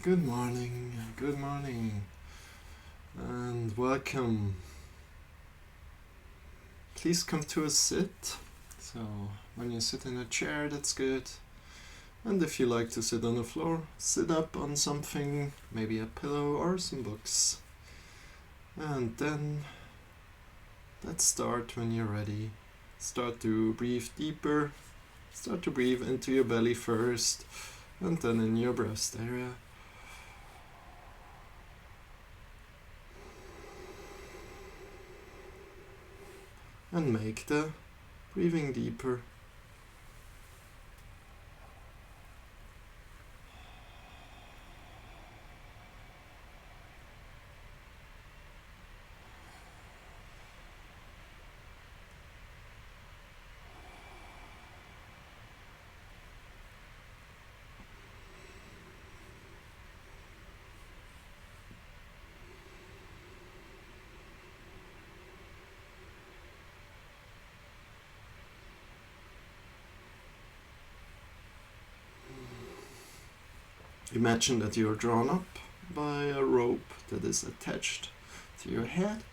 good morning, and welcome. Please come to a sit. So, when you sit in a chair, that's good. And if you like to sit on the floor, sit up on something, maybe a pillow or some books. And then, let's start when you're ready. Start to breathe deeper. Start to breathe into your belly first, and then in your breast area. And make the breathing deeper. Imagine that you are drawn up by a rope that is attached to your head,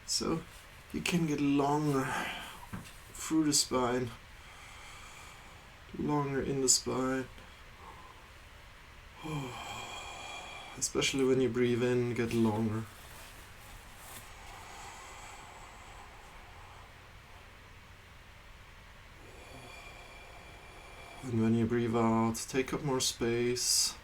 so you can get longer through the spine, longer in the spine. Especially when you breathe in, get longer. And when you breathe out, take up more space.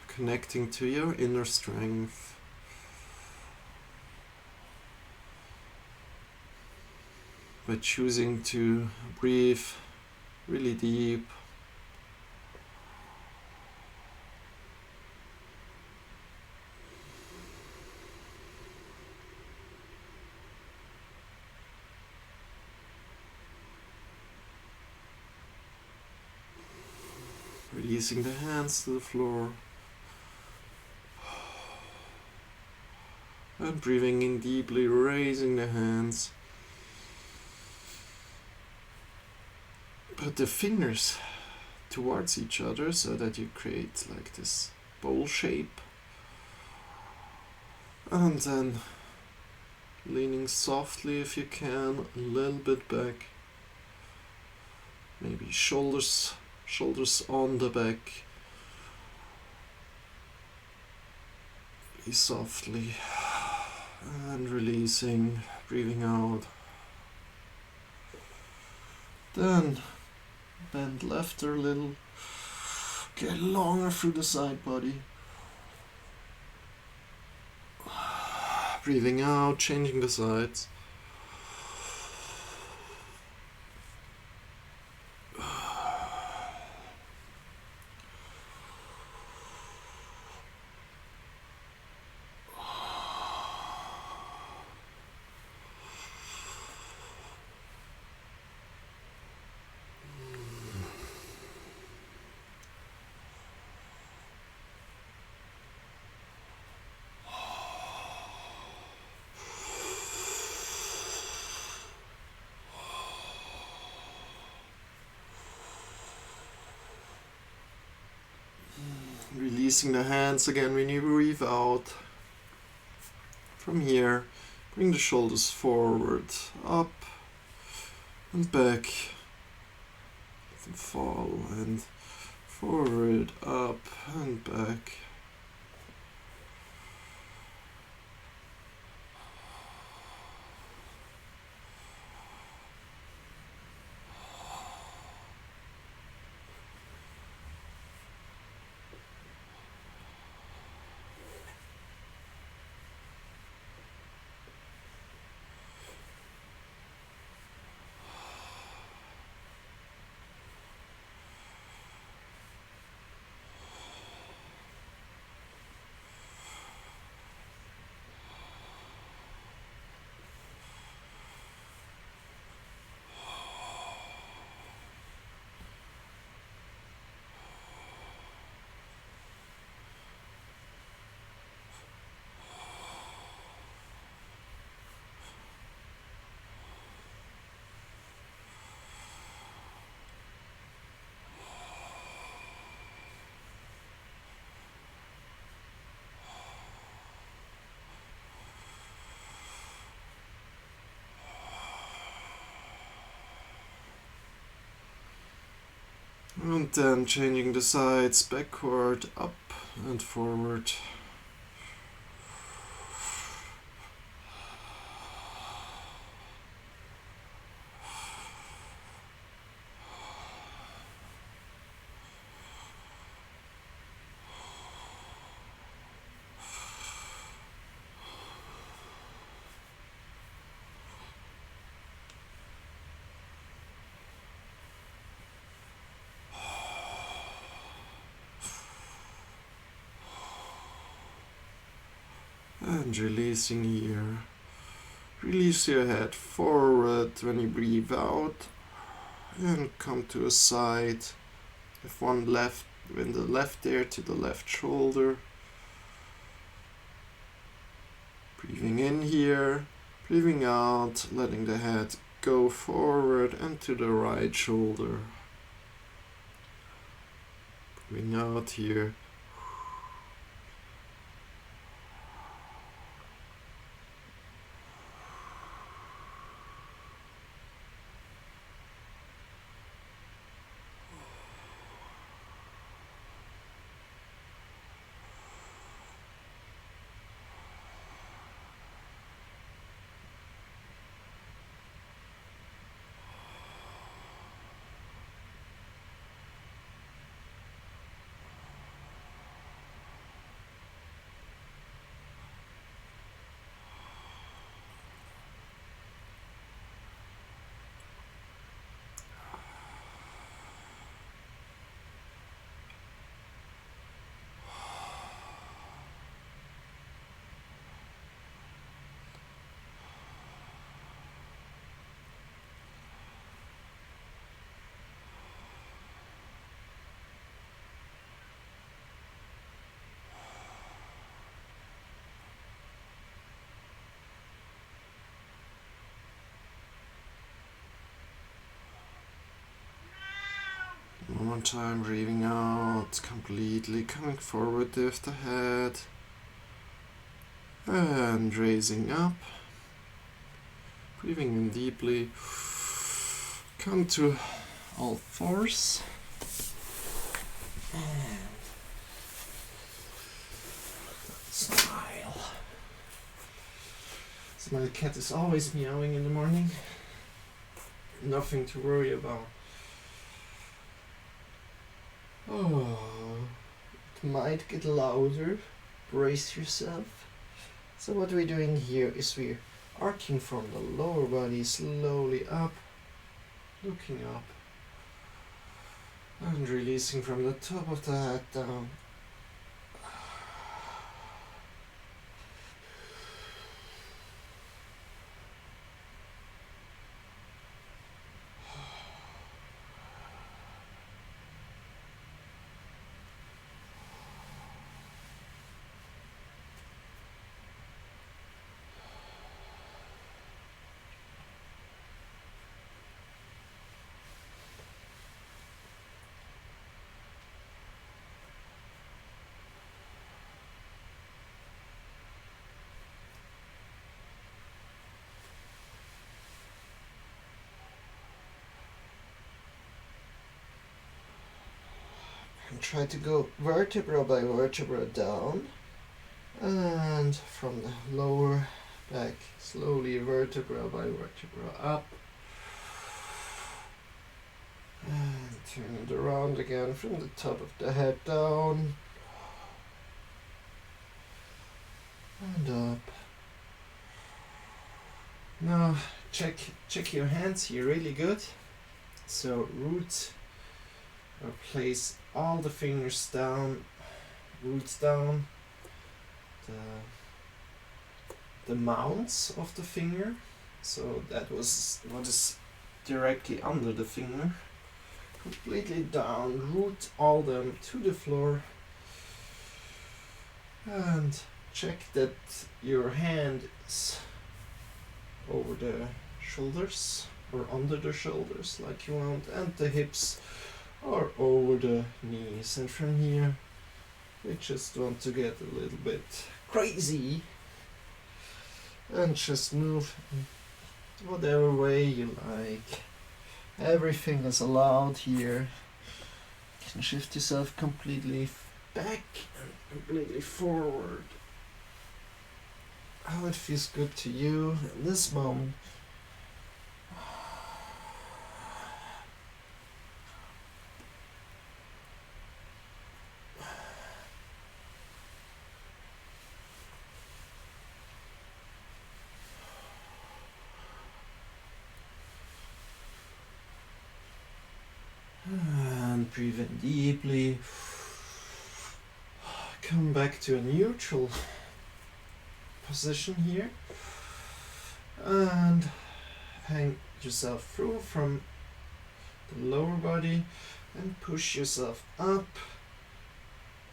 Connecting to your inner strength. By choosing to breathe really deep. Releasing the hands to the floor. And breathing in deeply, raising the hands. Put the fingers towards each other so that you create like this bowl shape. And then leaning softly if you can, a little bit back. Maybe shoulders on the back. Really softly. And releasing, breathing out. Then bend left a little. Get longer through the side body. Breathing out, changing the sides. Releasing the hands again when you breathe out. From here, bring the shoulders forward, up and back. Let them fall and forward, up and back. And then changing the sides backward, up and forward. And releasing here. Release your head forward when you breathe out. And come to a side. With one left, with the left ear to the left shoulder. Breathing in here. Breathing out, letting the head go forward and to the right shoulder. Breathing out here. One more time, breathing out, completely coming forward with the head. And raising up. Breathing in deeply. Come to all fours. And smile. So my cat is always meowing in the morning. Nothing to worry about. Oh, it might get louder. Brace yourself. So what we're doing here is we're arcing from the lower body slowly up, looking up, and releasing from the top of the head down. And try to go vertebra by vertebra down, and from the lower back slowly vertebra by vertebra up, and turn it around again from the top of the head down and up. Now check your hands here really good. So root, or place all the fingers down, roots down, the mounts of the finger. So that was what is directly under the finger. Completely down, root all them to the floor, and check that your hand is over the shoulders or under the shoulders like you want, and the hips are over the knees. And from here we just want to get a little bit crazy and just move whatever way you like. Everything is allowed here. can shift yourself completely back and completely forward. How it feels good to you in this moment. And breathe in deeply. Come back to a neutral position here. And hang yourself through from the lower body and push yourself up.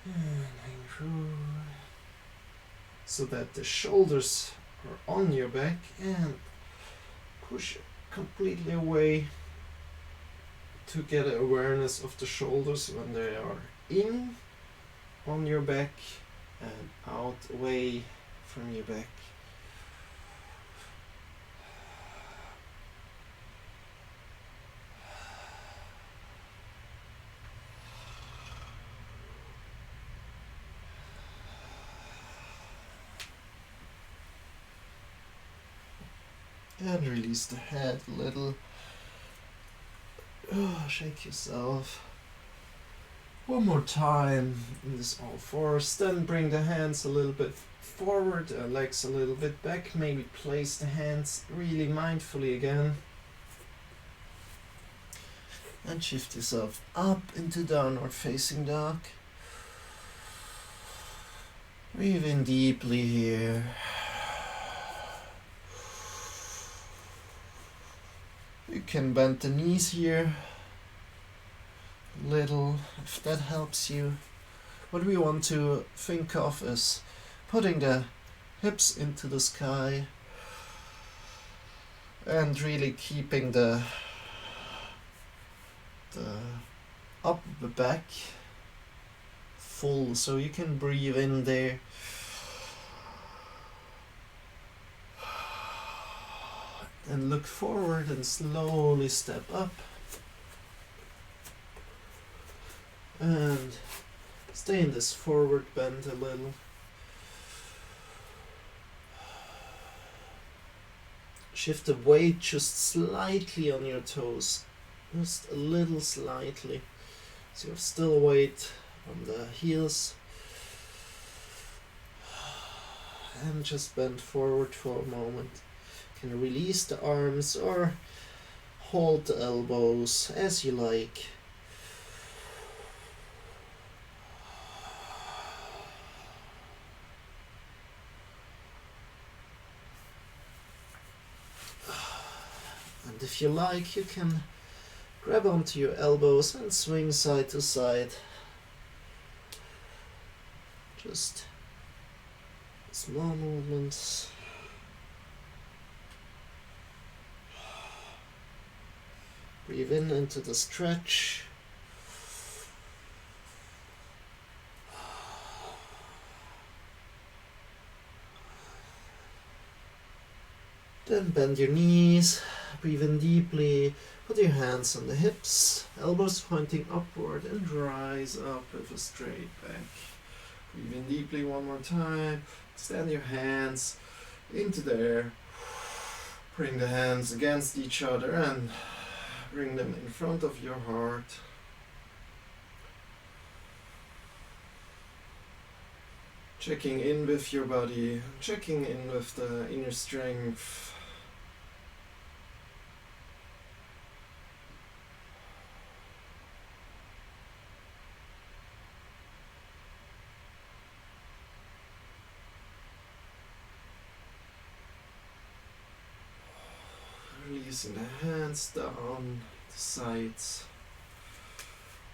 And hang through. So that the shoulders are on your back and push completely away to get awareness of the shoulders when they are in on your back and out away from your back. And release the head a little. Shake yourself. One more time in this all fours. Then bring the hands a little bit forward, legs a little bit back. Maybe place the hands really mindfully again. And shift yourself up into downward facing dog. Breathe in deeply here. You can bend the knees here a little, if that helps you. What we want to think of is putting the hips into the sky and really keeping the upper back full, so you can breathe in there. And look forward and slowly step up. And stay in this forward bend a little. Shift the weight just slightly on your toes. Just a little slightly. So you have still weight on the heels. And just bend forward for a moment. Can release the arms or hold the elbows as you like. And if you like, you can grab onto your elbows and swing side to side. Just small movements. Breathe in into the stretch. Then bend your knees, breathe in deeply, put your hands on the hips, elbows pointing upward, and rise up with a straight back. Breathe in deeply one more time, extend your hands into the air, bring the hands against each other and bring them in front of your heart. Checking in with your body, checking in with the inner strength. Releasing the hands down the sides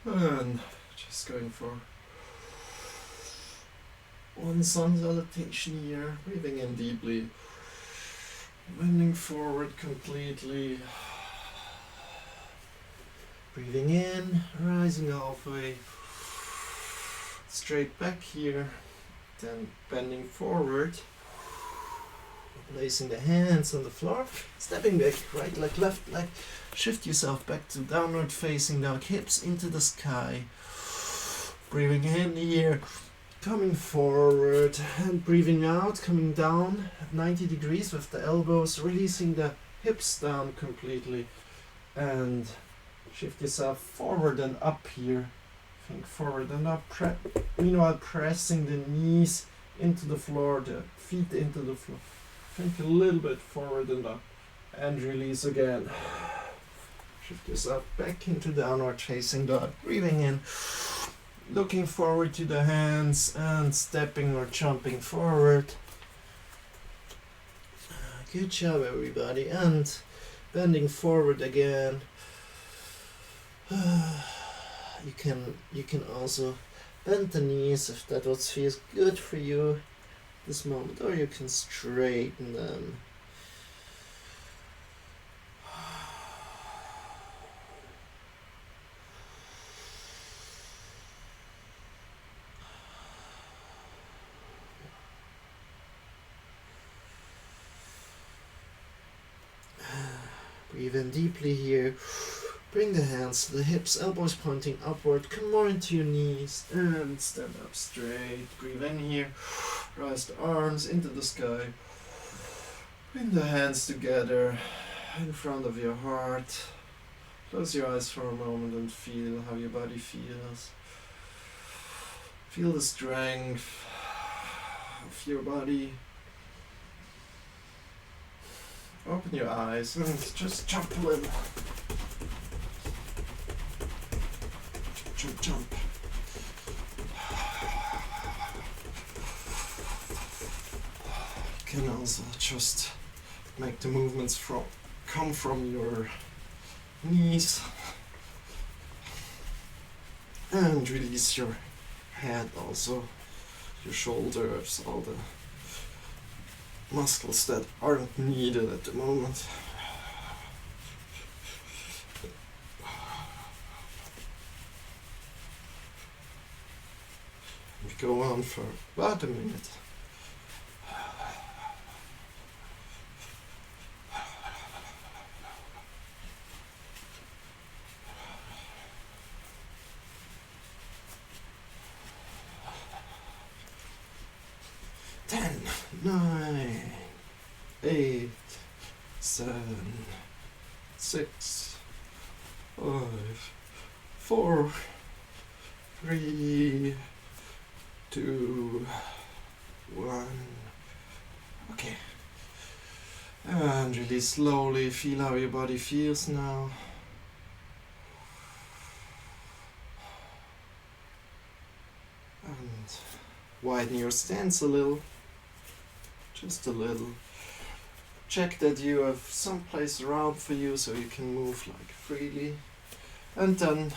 and just going for one sun salutation here, breathing in deeply, bending forward completely, breathing in, rising halfway, straight back here, then bending forward, placing the hands on the floor, stepping back, right leg, left leg, shift yourself back to downward facing dog, hips into the sky. Breathing in here, coming forward, and breathing out, coming down at 90 degrees with the elbows, releasing the hips down completely, and shift yourself forward and up here. Think forward and up, meanwhile pressing the knees into the floor, the feet into the floor. Think a little bit forward and up, and release again. Shift yourself back into downward facing dog. Breathing in, looking forward to the hands and stepping or jumping forward. Good job, everybody. And bending forward again. You can also bend the knees if that what feels good for you this moment, or you can straighten them. Breathe in deeply here. Bring the hands to the hips, elbows pointing upward. Come more into your knees and stand up straight. Breathe in here. Rise the arms into the sky. Bring the hands together in front of your heart. Close your eyes for a moment and feel how your body feels. Feel the strength of your body. Open your eyes and just jump a little. Jump, jump. You can also just make the movements come from your knees and release your head also, your shoulders, all the muscles that aren't needed at the moment. We go on for about a minute. Nine, 8, 7, 6, 5, 4, 3, 2, 1. Okay. And release slowly. Feel how your body feels now. And widen your stance a little. Just a little. Check that you have some place around for you so you can move like freely. And then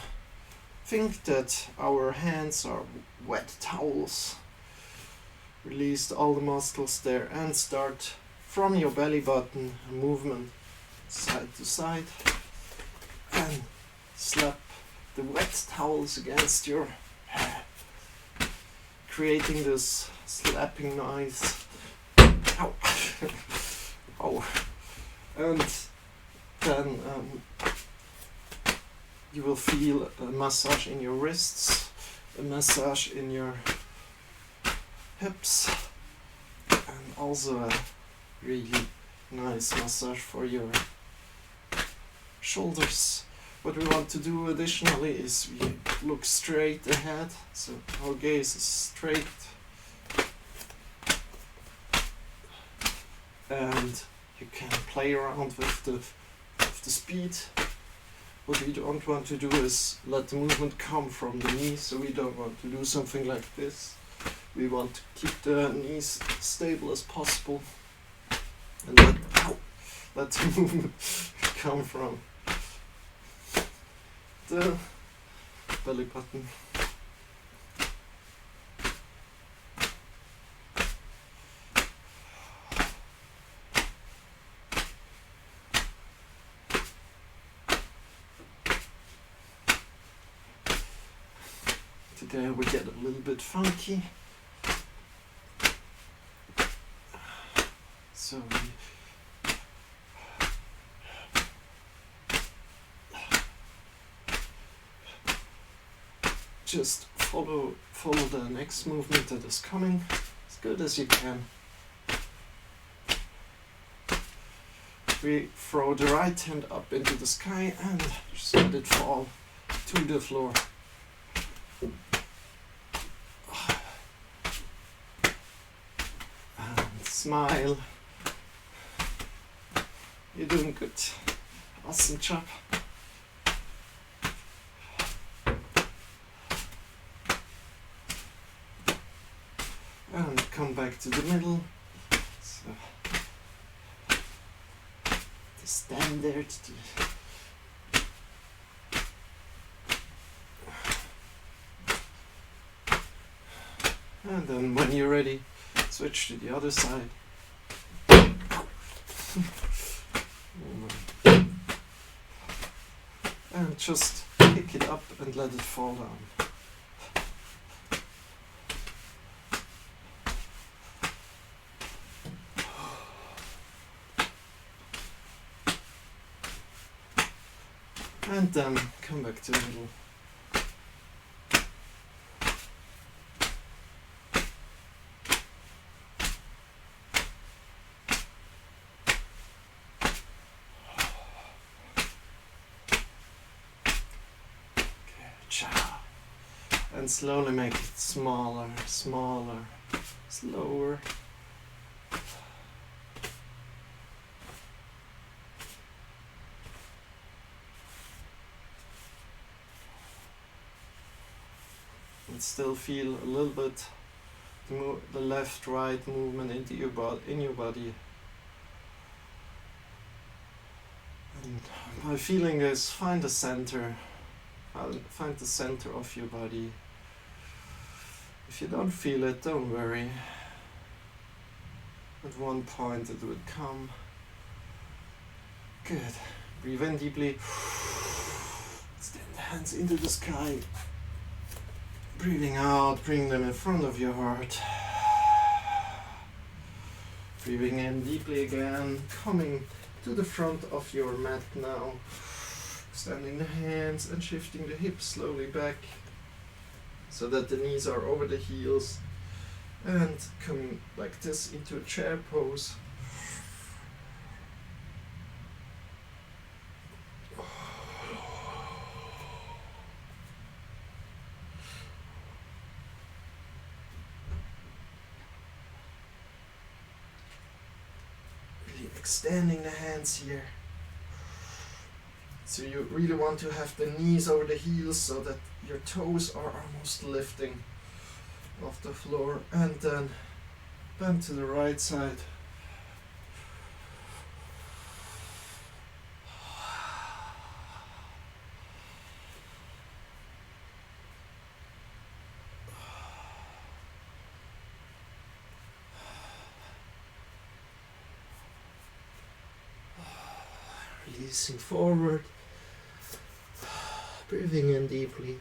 think that our hands are wet towels. Release all the muscles there and start from your belly button, a movement side to side. And slap the wet towels against your hair, creating this slapping noise. Ow. Oh. And then you will feel a massage in your wrists, a massage in your hips, and also a really nice massage for your shoulders. What we want to do additionally is we look straight ahead, so our gaze is straight. And you can play around with the speed. What we don't want to do is let the movement come from the knees, so we don't want to do something like this. We want to keep the knees stable as possible and let the movement come from the belly button. Today we get a little bit funky. So we just follow the next movement that is coming as good as you can. We throw the right hand up into the sky and just let it fall to the floor. And smile. You're doing good. Awesome job. And come back to the middle. So, to stand there. And then when you're ready, switch to the other side. And just pick it up and let it fall down. And then come back to the middle. And slowly make it smaller, smaller, slower. And still feel a little bit the left-right movement into your in your body. And my feeling is find the center. Find the center of your body. If you don't feel it, don't worry. At one point it would come. Good. Breathe in deeply. Extend the hands into the sky. Breathing out, bring them in front of your heart. Breathing in deeply again, coming to the front of your mat now. Extending the hands and shifting the hips slowly back so that the knees are over the heels, and coming like this into a chair pose. Really extending the hands here. So you really want to have the knees over the heels so that your toes are almost lifting off the floor, and then bend to the right side. Releasing forward. Breathing in deeply.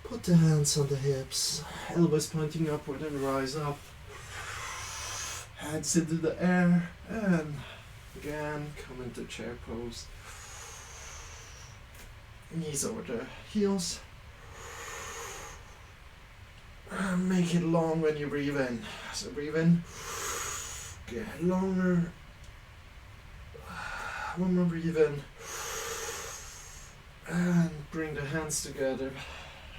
Put the hands on the hips, elbows pointing upward and rise up. Hands into the air and again come into chair pose. Knees over the heels. And make it long when you breathe in. So breathe in. Get longer. One more breathe in. And bring the hands together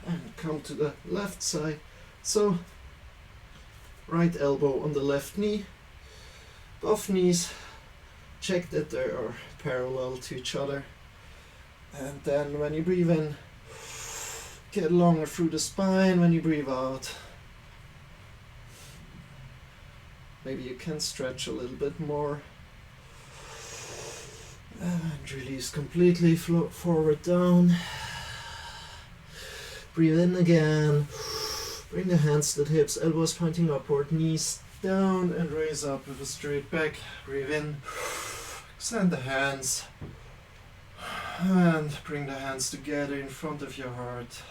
and come to the left side. So right elbow on the left knee, both knees, check that they are parallel to each other. And then when you breathe in, get longer through the spine. When you breathe out, maybe you can stretch a little bit more. And release completely, float forward down. Breathe in again. Bring the hands to the hips, elbows pointing upward, knees down and raise up with a straight back. Breathe in. Extend the hands. And bring the hands together in front of your heart.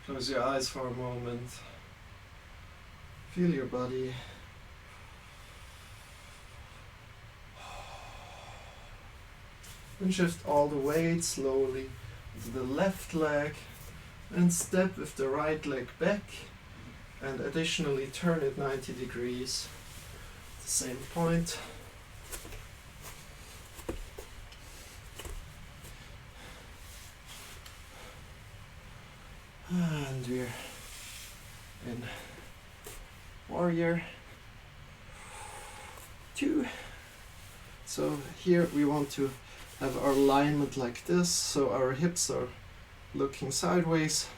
Close your eyes for a moment. Feel your body. And shift all the weight slowly into the left leg, And step with the right leg back and additionally turn it 90 degrees. At the same point. And we're in warrior 2. So here we want to have our alignment like this, so our hips are looking sideways.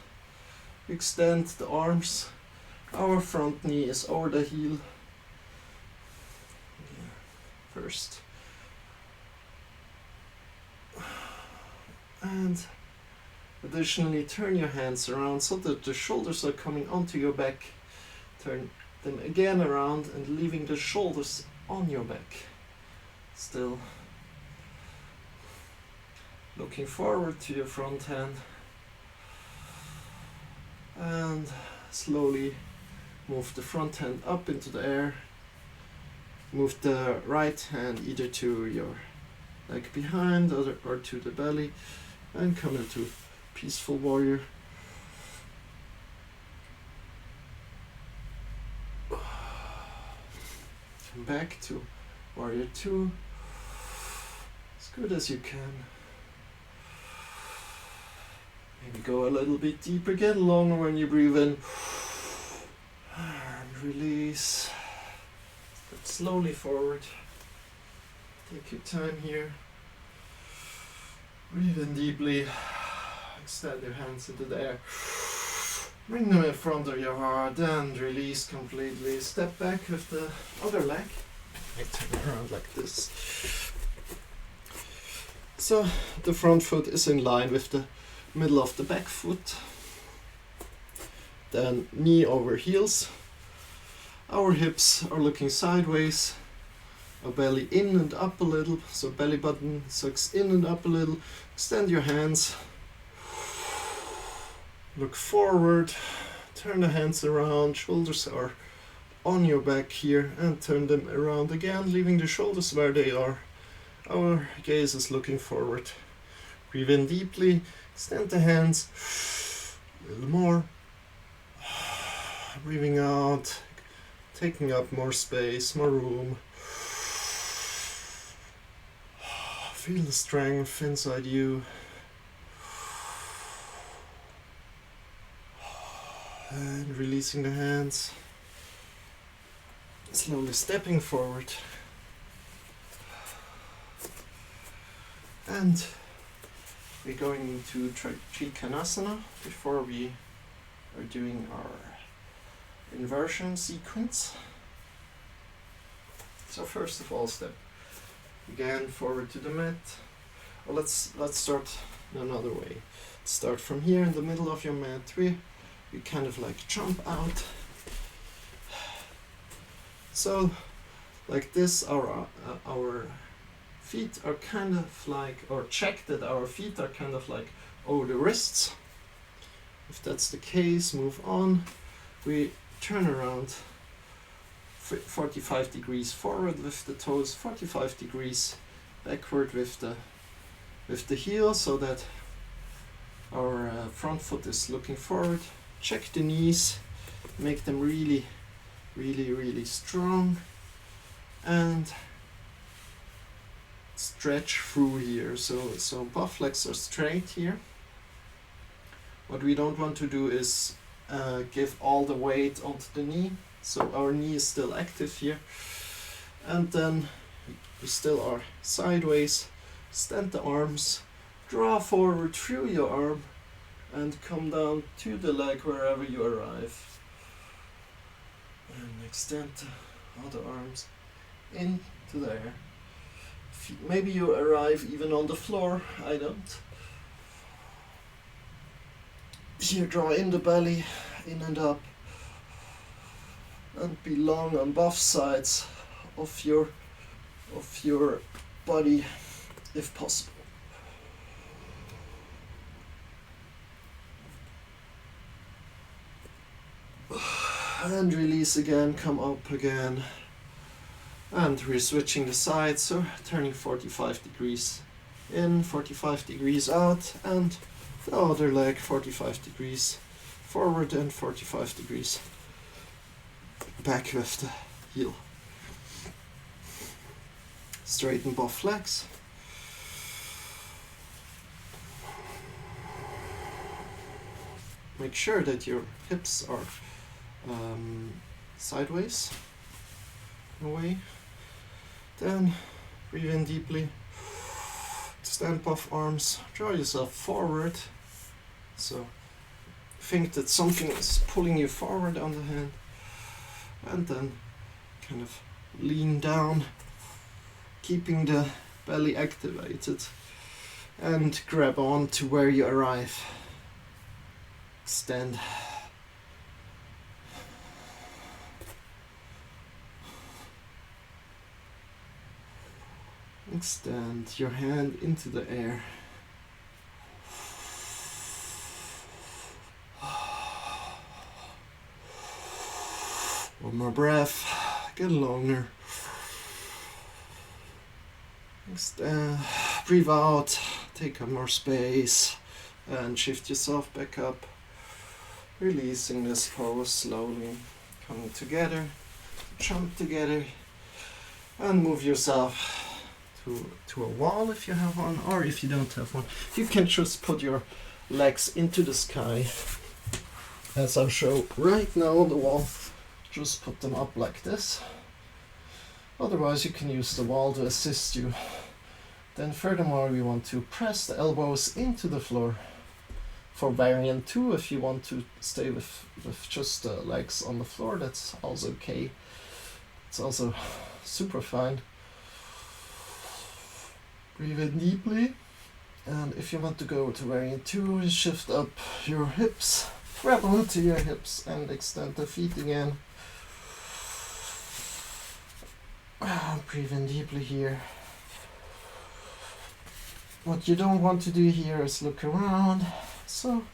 Extend the arms. Our front knee is over the heel. First. And additionally turn your hands around so that the shoulders are coming onto your back. Turn them again around and leaving the shoulders on your back. Still looking forward to your front hand. And slowly move the front hand up into the air. Move the right hand either to your leg behind or to the belly. And come into peaceful warrior. Come back to warrior 2. As good as you can. Maybe go a little bit deeper again, longer when you breathe in. And release. Step slowly forward. Take your time here. Breathe in deeply. Extend your hands into the air. Bring them in front of your heart and release completely. Step back with the other leg. I turn around like this. So the front foot is in line with the middle of the back foot. Then knee over heels. Our hips are looking sideways. Our belly in and up a little. So belly button sucks in and up a little. Extend your hands. Look forward. Turn the hands around. Shoulders are on your back here. And turn them around again, leaving the shoulders where they are. Our gaze is looking forward. Breathe in deeply. Extend the hands. A little more. Breathing out. Taking up more space, more room. Feel the strength inside you. And releasing the hands. Slowly stepping forward. And we're going into Trikonasana before we are doing our inversion sequence. So first of all, step again forward to the mat. Well, let's start another way. Start from here in the middle of your mat. We kind of like jump out. So like this, our feet are kind of like, or check that our feet are kind of like over the wrists. If that's the case, move on. We turn around 45 degrees forward with the toes, 45 degrees backward with the heel, so that our front foot is looking forward. Check the knees, make them really, really, really strong, and stretch through here. So both legs are straight here. What we don't want to do is give all the weight onto the knee, so our knee is still active here, and then we still are sideways. Stand the arms, draw forward through your arm, and come down to the leg wherever you arrive, and extend the other arms into the air. Maybe you arrive even on the floor, I don't. Here, draw in the belly, in and up, and be long on both sides of your body if possible. And release again, come up again. And we're switching the sides, so turning 45 degrees in, 45 degrees out, and The other leg 45 degrees forward and 45 degrees back with the heel. Straighten both legs. Make sure that your hips are sideways away. Then breathe in deeply. Extend both arms. Draw yourself forward. So think that something is pulling you forward on the hand. And then kind of lean down, keeping the belly activated, and grab on to where you arrive. Extend. Extend your hand into the air. One more breath. Get longer. Extend. Breathe out. Take up more space. And shift yourself back up. Releasing this pose slowly. Coming together. Jump together. And move yourself to a wall if you have one, or if you don't have one, you can just put your legs into the sky, as I'll show right now on the wall. Just put them up like this. Otherwise you can use the wall to assist you. Then furthermore we want to press the elbows into the floor. For variant 2, if you want to stay with just the legs on the floor, that's also okay. It's also super fine. Breathe in deeply, and if you want to go to variant 2, shift up your hips, grab onto your hips and extend the feet again. Breathe in deeply here. What you don't want to do here is look around, so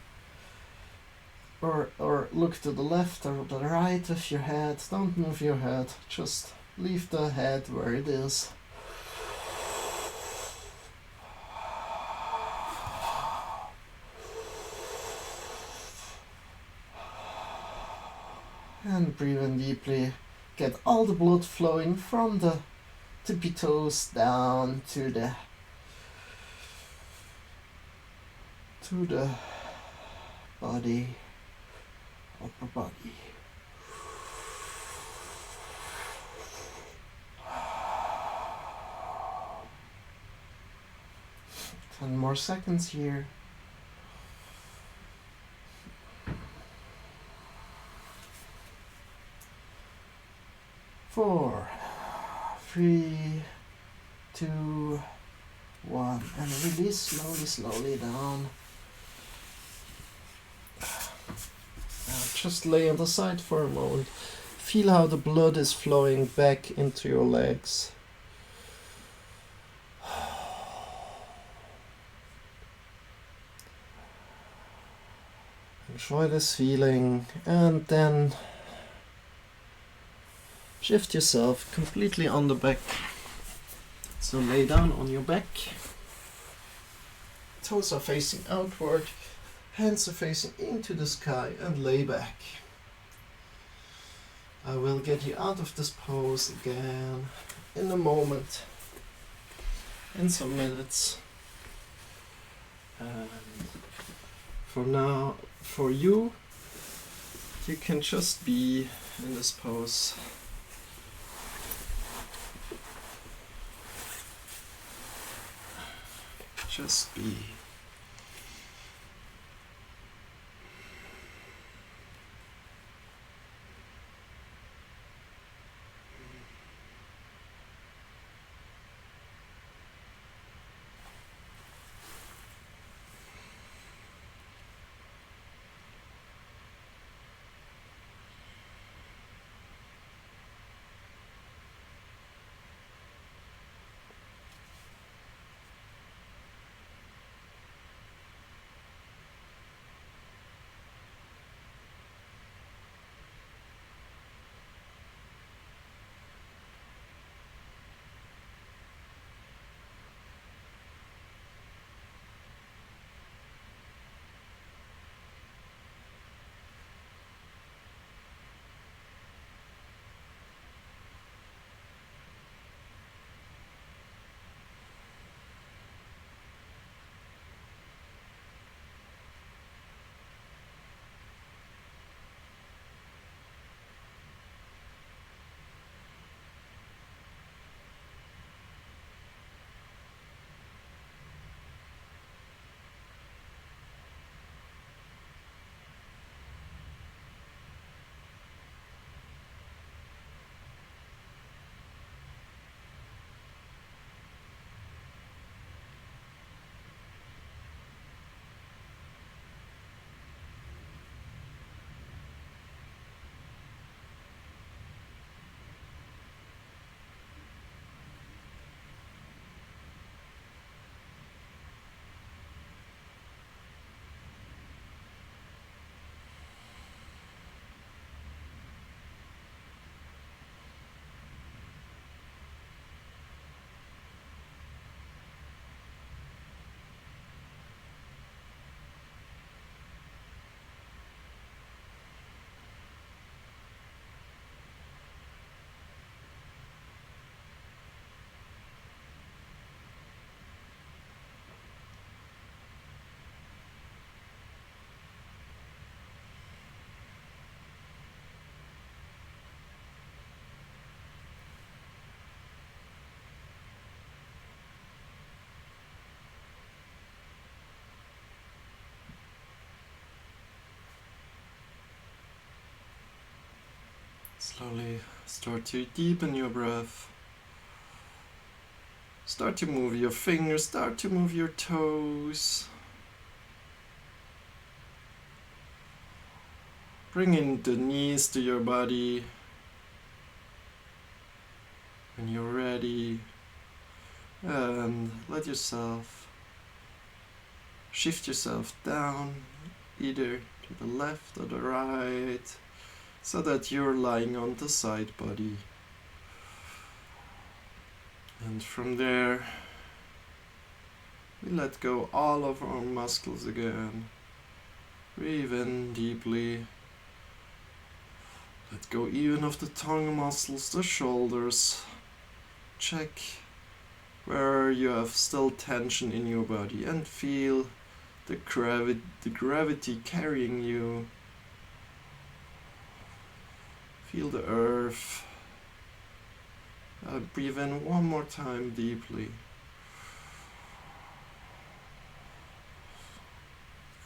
or look to the left or the right of your head. Don't move your head, just leave the head where it is. And breathe in deeply. Get all the blood flowing from the tippy toes down to the body, upper body. 10 more seconds here. 4, 3, 2, 1, and release slowly down. Now just lay on the side for a moment. Feel how the blood is flowing back into your legs. Enjoy this feeling, and then shift yourself completely on the back. So lay down on your back. Toes are facing outward, hands are facing into the sky, and lay back. I will get you out of this pose again in a moment, in some minutes. And for now, for you, you can just be in this pose. Just be. Start to deepen your breath. Start to move your fingers, start to move your toes. Bring in the knees to your body. When you're ready, and let yourself shift yourself down, either to the left or the right, so that you're lying on the side body. And from there, we let go all of our muscles again. Breathe in deeply. Let go even of the tongue muscles, the shoulders. Check where you have still tension in your body and feel the gravity carrying you. Feel the earth. Breathe in one more time deeply.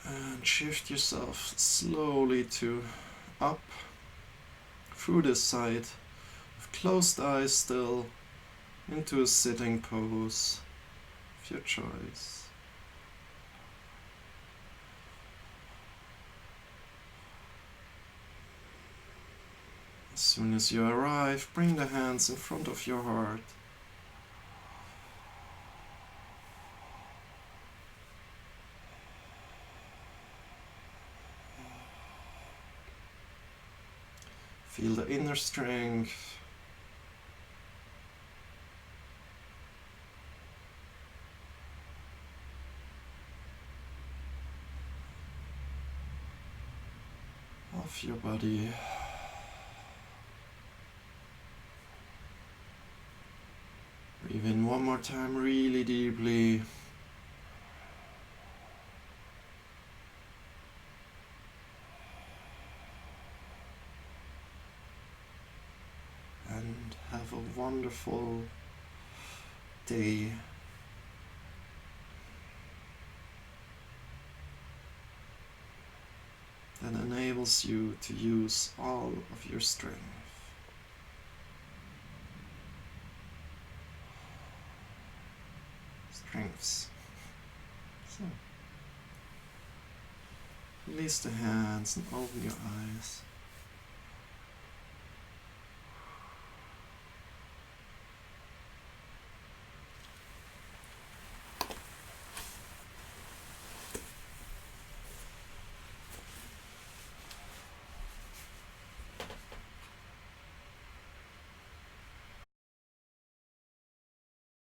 And shift yourself slowly to up through this side with closed eyes still into a sitting pose of your choice. As soon as you arrive, bring the hands in front of your heart. Feel the inner strength. Of your body. Breathe in one more time really deeply. And have a wonderful day. That enables you to use all of your strengths. So, release the hands and open your eyes.